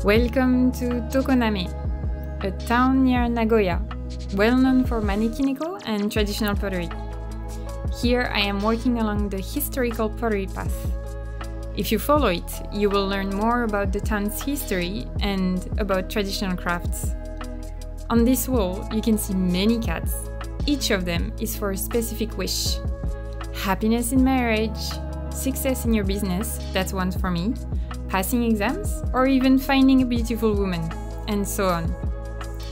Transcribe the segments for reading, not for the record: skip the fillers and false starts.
Welcome to Tokoname, a town near Nagoya, well known for mannequinical and traditional pottery. Here I am working along the historical pottery path. If you follow it, you will learn more about the town's history and about traditional crafts. On this wall, you can see many cats. Each of them is for a specific wish. Happiness in marriage, success in your business, that's one for me, passing exams, or even finding a beautiful woman, and so on.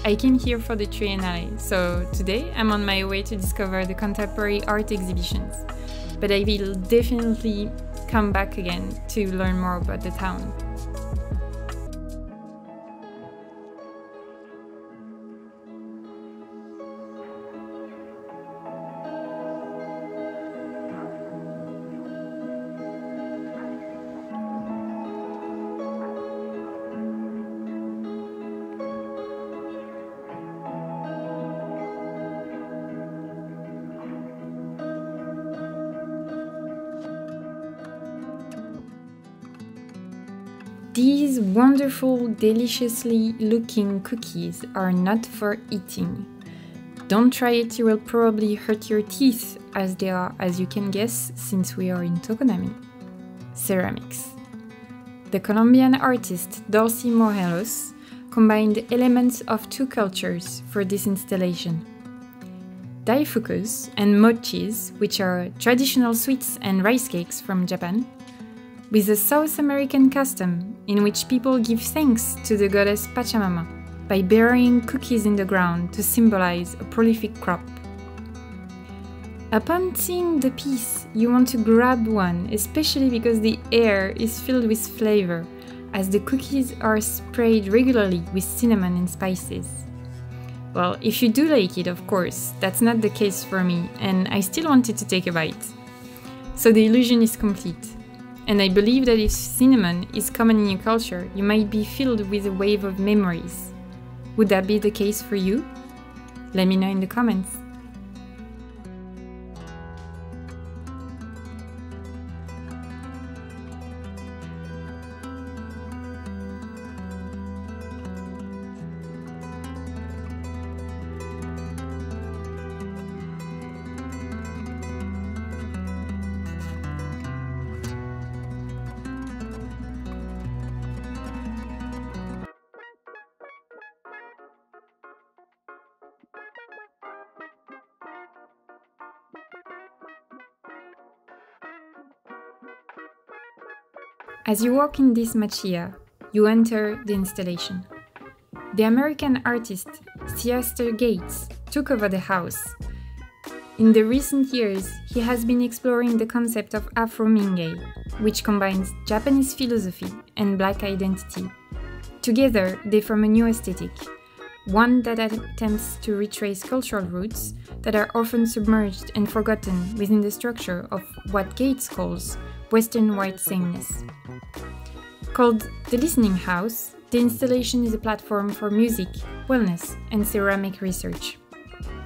I came here for the Triennale, so today I'm on my way to discover the contemporary art exhibitions. But I will definitely come back again to learn more about the town. These wonderful, deliciously looking cookies are not for eating. Don't try it, you will probably hurt your teeth, as they are, as you can guess, since we are in Tokoname. Ceramics. The Colombian artist Dorcy Morelos combined elements of two cultures for this installation. Daifukus and mochis, which are traditional sweets and rice cakes from Japan, with a South American custom in which people give thanks to the goddess Pachamama by burying cookies in the ground to symbolize a prolific crop. Upon seeing the piece, you want to grab one, especially because the air is filled with flavor, as the cookies are sprayed regularly with cinnamon and spices. Well, if you do like it, of course, that's not the case for me, and I still wanted to take a bite. So the illusion is complete. And I believe that if cinnamon is common in your culture, you might be filled with a wave of memories. Would that be the case for you? Let me know in the comments. As you walk in this machiya, you enter the installation. The American artist Theaster Gates took over the house. In the recent years, he has been exploring the concept of Afro-Minge, which combines Japanese philosophy and Black identity. Together, they form a new aesthetic, one that attempts to retrace cultural roots that are often submerged and forgotten within the structure of what Gates calls Western white sameness. Called The Listening House, the installation is a platform for music, wellness, and ceramic research.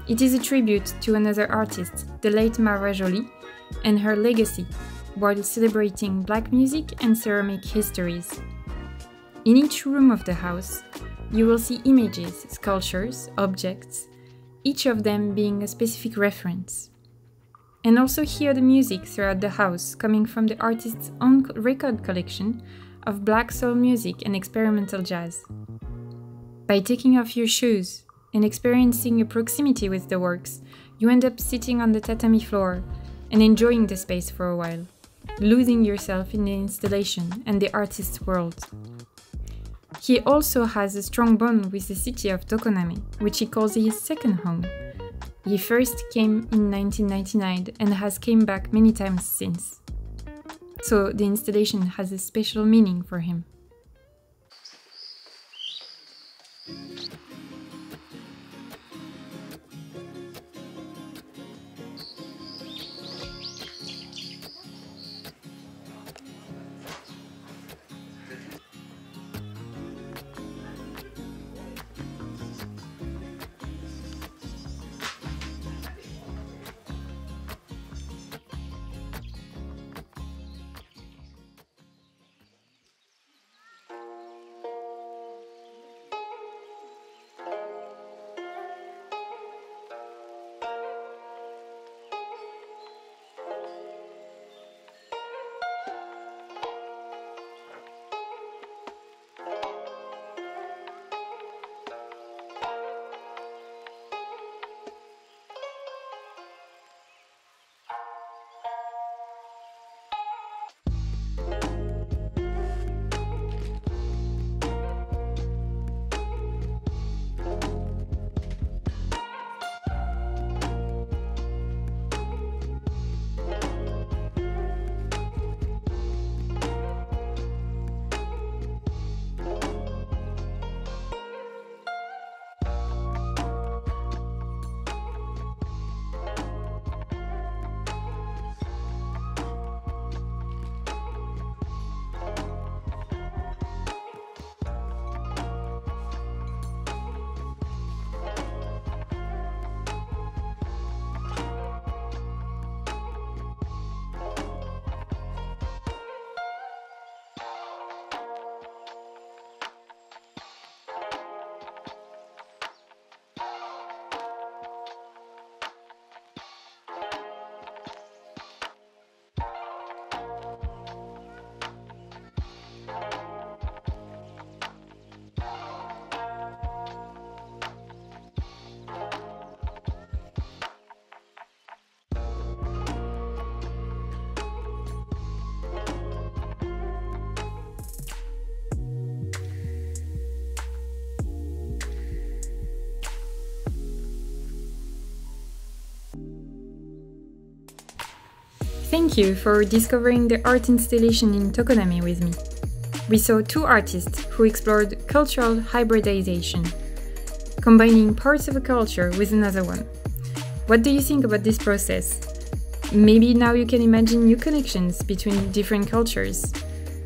It is a tribute to another artist, the late Mara Jolie, and her legacy, while celebrating Black music and ceramic histories. In each room of the house, you will see images, sculptures, objects, each of them being a specific reference. And also hear the music throughout the house coming from the artist's own record collection of Black soul music and experimental jazz. By taking off your shoes and experiencing a proximity with the works, you end up sitting on the tatami floor and enjoying the space for a while, losing yourself in the installation and the artist's world. He also has a strong bond with the city of Tokoname, which he calls his second home. He first came in 1999 and has came back many times since. So the installation has a special meaning for him. Thank you for discovering the art installation in Tokoname with me. We saw two artists who explored cultural hybridization, combining parts of a culture with another one. What do you think about this process? Maybe now you can imagine new connections between different cultures.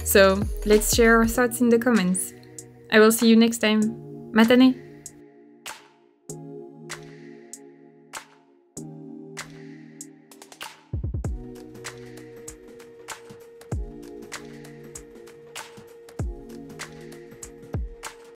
So let's share our thoughts in the comments. I will see you next time. Matane!